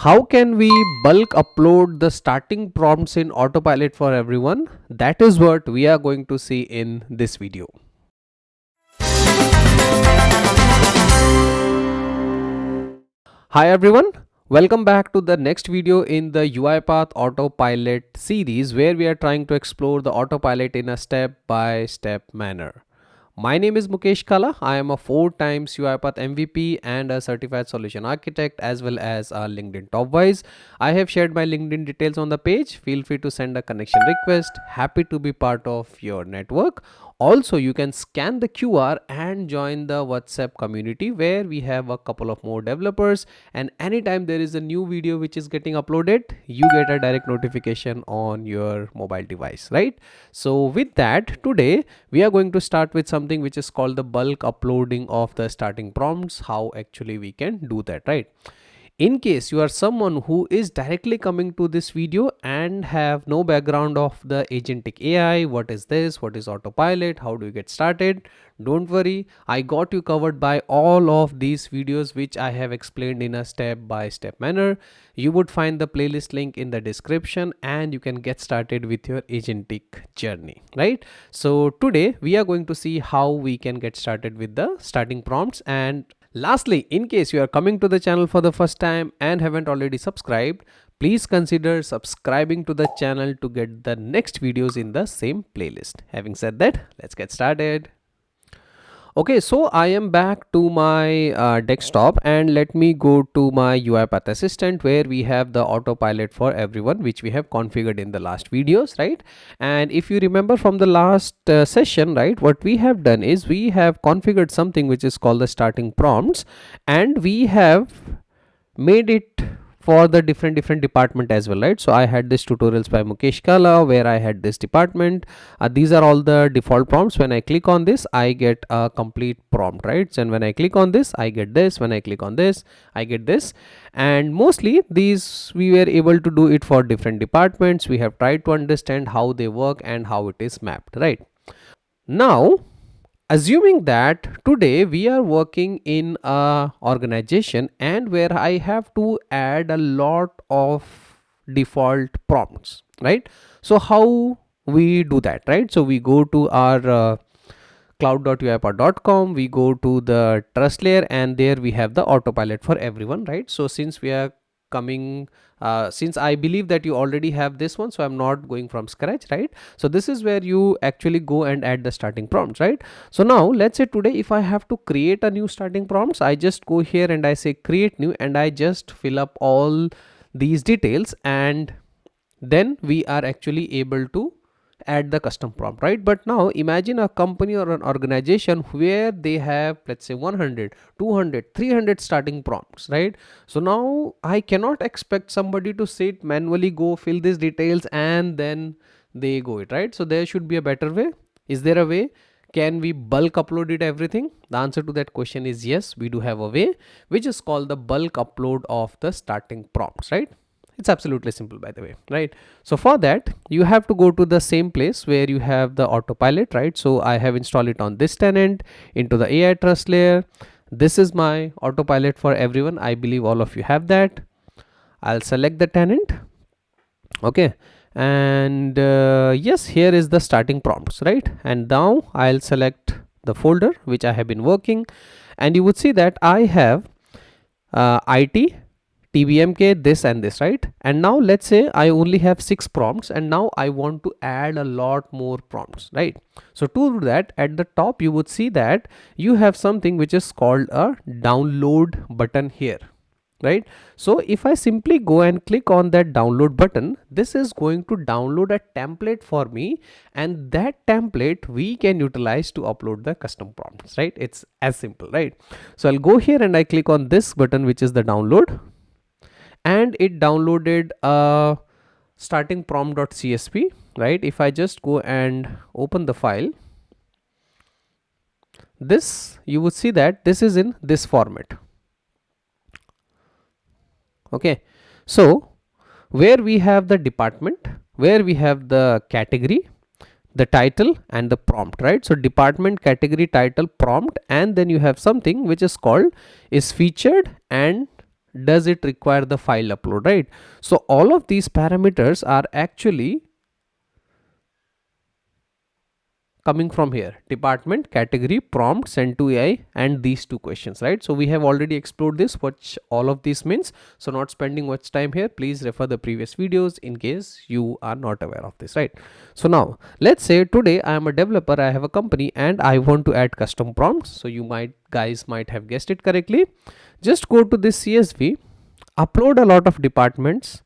How can we bulk upload the starting prompts in Autopilot for everyone? That is what we are going to see in this video. Hi everyone, welcome back to the next video in the UiPath Autopilot series where we are trying to explore the autopilot in a step-by-step manner. My name is Mukeshkala. I am a 4 times UiPath MVP and a certified solution architect as well as a LinkedIn top voice. I have shared my LinkedIn details on the page. Feel free to send a connection request. Happy to be part of your network. Also, you can scan the QR and join the WhatsApp community where we have a couple of more developers, and anytime there is a new video which is getting uploaded, you get a direct notification on your mobile device, right? So with that, today we are going to start with something which is called the bulk uploading of the starting prompts, how actually we can do that, right? In case you are someone who is directly coming to this video and have no background of the agentic AI, what is this, what is autopilot, how do you get started, don't worry, I got you covered by all of these videos which I have explained in a step-by-step manner. You would find the playlist link in the description and you can get started with your agentic journey, right? So today we are going to see how we can get started with the starting prompts. And lastly, in case you are coming to the channel for the first time and haven't already subscribed, please consider subscribing to the channel to get the next videos in the same playlist. Having said that, let's get started. Okay, so I am back to my desktop and let me go to my UiPath Assistant where we have the autopilot for everyone which we have configured in the last videos, right? And if you remember from the last session, right, what we have done is we have configured something which is called the starting prompts, and we have made it for the different department as well, right? So I had this tutorials by Mukeshkala where I had this department. These are all the default prompts. When I click on this, I get a complete prompt, right? And when I click on this, I get this. When I click on this, I get this. And mostly these we were able to do it for different departments. We have tried to understand how they work and how it is mapped, right? Now, assuming that today we are working in a organization and where I have to add a lot of default prompts, right? So how we do that, right? So we go to our cloud.uipath.com, we go to the trust layer, and there we have the autopilot for everyone, right? So since we are coming since I believe that you already have this one, so I'm not going from scratch, right? So this is where you actually go and add the starting prompts, right? So now let's say today if I have to create a new starting prompts, I just go here and I say create new and I just fill up all these details, and then we are actually able to add the custom prompt, right? But now imagine a company or an organization where they have, let's say, 100, 200, 300 starting prompts, right? So now I cannot expect somebody to sit manually, go fill these details and then they go it, right? So there should be a better way. Is there a way? Can we bulk upload it everything? The answer to that question is yes, we do have a way, which is called the bulk upload of the starting prompts, right? It's absolutely simple, by the way, right? So for that, you have to go to the same place where you have the autopilot, right? So I have installed it on this tenant into the AI trust layer. This is my autopilot for everyone. I believe all of you have that. I'll select the tenant. Okay. And yes, here is the starting prompts, right? And now I'll select the folder which I have been working, and you would see that I have IT, TBMK, this and this, right? And now let's say I only have 6 prompts and now I want to add a lot more prompts, right? So to do that, at the top you would see that you have something which is called a download button here, right? So if I simply go and click on that download button, this is going to download a template for me, and that template we can utilize to upload the custom prompts, right? It's as simple, right? So I'll go here and I click on this button which is the download, and it downloaded a starting prompt.csv, right? If I just go and open the file, this you would see that this is in this format. Okay, so where we have the department, where we have the category, the title and the prompt, right? So department, category, title, prompt, and then you have something which is called is featured and does it require the file upload, right? So all of these parameters are actually coming from here: department, category, prompt, send to AI, and these two questions, right? So we have already explored this, what all of this means. So not spending much time here, please refer the previous videos in case you are not aware of this, right? So now let's say today I am a developer, I have a company, and I want to add custom prompts. So you guys might have guessed it correctly. Just go to this CSV, upload a lot of departments,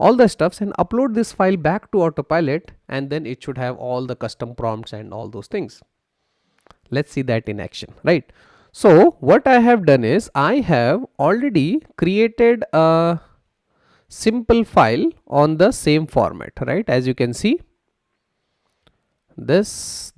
all the stuffs, and upload this file back to Autopilot, and then it should have all the custom prompts and all those things. Let's see that in action, right? So what I have done is I have already created a simple file on the same format, right? As you can see, this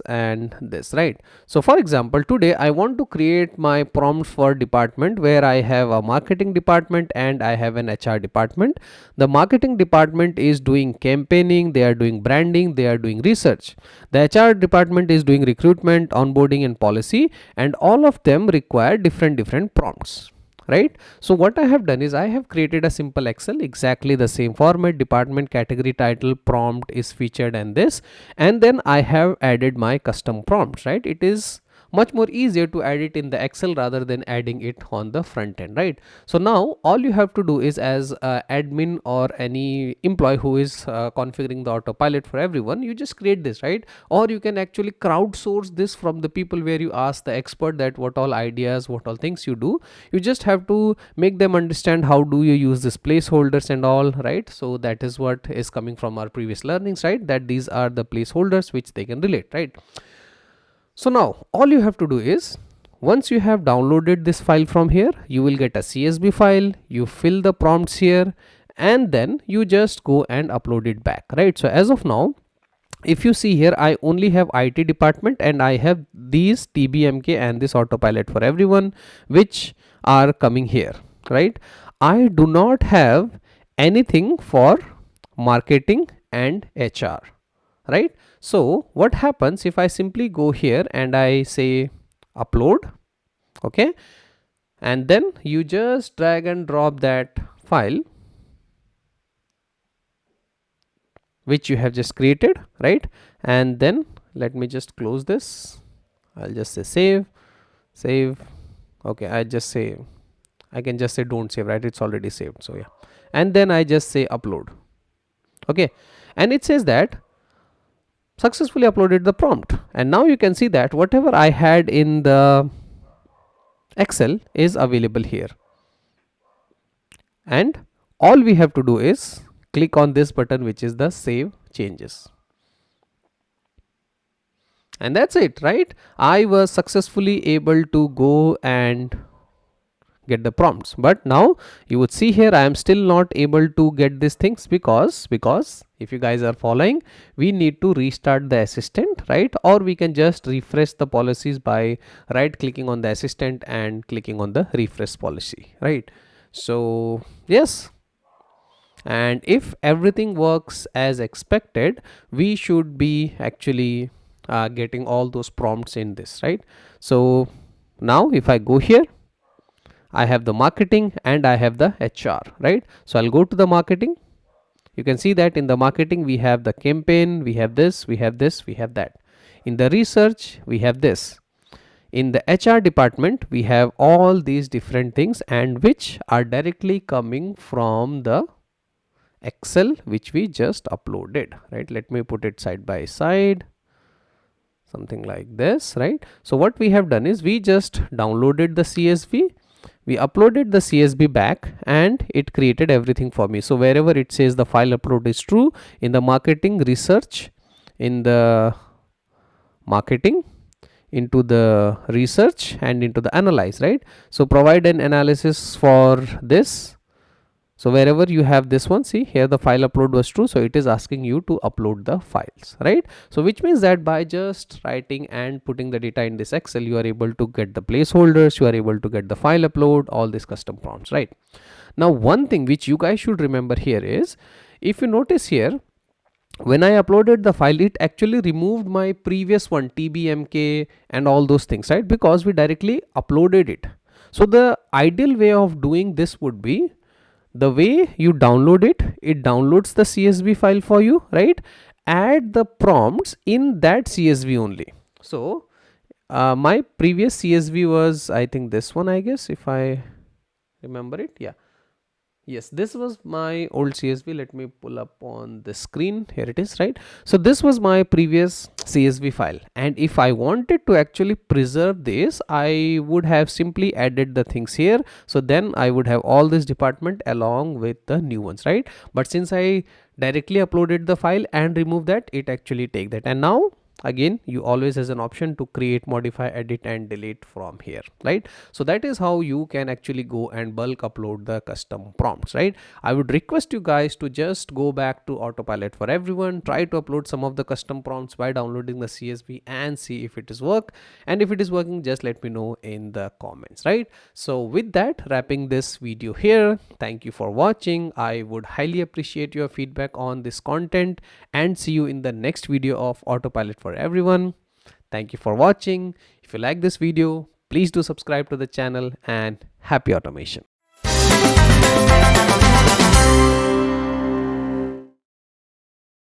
and this, right? So for example, today I want to create my prompts for department where I have a marketing department and I have an HR department. The marketing department is doing campaigning, they are doing branding, they are doing research. The HR department is doing recruitment, onboarding, and policy, and all of them require different prompts, right? So what I have done is I have created a simple Excel, exactly the same format: department, category, title, prompt is featured, and this, and then I have added my custom prompts, right? It is much more easier to add it in the Excel rather than adding it on the front end, right? So now all you have to do is, as admin or any employee who is configuring the autopilot for everyone, you just create this, right? Or you can actually crowdsource this from the people, where you ask the expert that what all ideas, what all things you do. You just have to make them understand how do you use this placeholders and all, right? So that is what is coming from our previous learnings, right? That these are the placeholders which they can relate, right? So now all you have to do is, once you have downloaded this file from here, you will get a CSV file, you fill the prompts here, and then you just go and upload it back, right? So as of now, if you see here, I only have IT department and I have these TBMK and this autopilot for everyone, which are coming here, right? I do not have anything for marketing and HR, right? So what happens if I simply go here and I say upload, okay, and then you just drag and drop that file which you have just created, right? And then let me just close this. I'll just say save. Okay, I can just say don't save, right? It's already saved. So yeah, and then I just say upload, okay, and it says that successfully uploaded the prompt. And now you can see that whatever I had in the Excel is available here, and all we have to do is click on this button, which is the save changes, and that's it, right? I was successfully able to go and get the prompts, but now you would see here I am still not able to get these things because if you guys are following, we need to restart the assistant, right? Or we can just refresh the policies by right clicking on the assistant and clicking on the refresh policy, right? So yes, and if everything works as expected, we should be actually getting all those prompts in this, right? So now if I go here, I have the marketing and I have the HR, right? So I'll go to the marketing. You can see that in the marketing we have the campaign, we have this, we have this, we have that. In the research we have this. In the HR department we have all these different things, and which are directly coming from the Excel which we just uploaded, right? Let me put it side by side, something like this, right? So what we have done is we just downloaded the CSV, we uploaded the CSV back, and it created everything for me. So wherever it says the file upload is true, in the marketing, research, in the marketing, into the research, and into the analyze, right? So provide an analysis for this. So wherever you have this one, see here the file upload was true, so it is asking you to upload the files, right? So which means that by just writing and putting the data in this Excel, you are able to get the placeholders, you are able to get the file upload, all these custom prompts, right? Now one thing which you guys should remember here is, if you notice here, when I uploaded the file, it actually removed my previous one, TBMK and all those things, right? Because we directly uploaded it. So the ideal way of doing this would be the way you download it. It downloads the CSV file for you, right? Add the prompts in that CSV only. So my previous CSV was, I think, this one, I guess, if I remember it. Yeah, yes, this was my old CSV. Let me pull up on the screen. Here it is, right? So this was my previous CSV file, and if I wanted to actually preserve this, I would have simply added the things here. So then I would have all this department along with the new ones, right? But since I directly uploaded the file and remove that, it actually take that. And now again, you always has an option to create, modify, edit and delete from here, right? So that is how you can actually go and bulk upload the custom prompts, right? I would request you guys to just go back to Autopilot for Everyone, try to upload some of the custom prompts by downloading the CSV and see if it is work. And if it is working, just let me know in the comments, right? So with that, wrapping this video here, thank you for watching. I would highly appreciate your feedback on this content, and see you in the next video of Autopilot for Everyone. Thank you for watching. If you like this video, please do subscribe to the channel, and happy automation.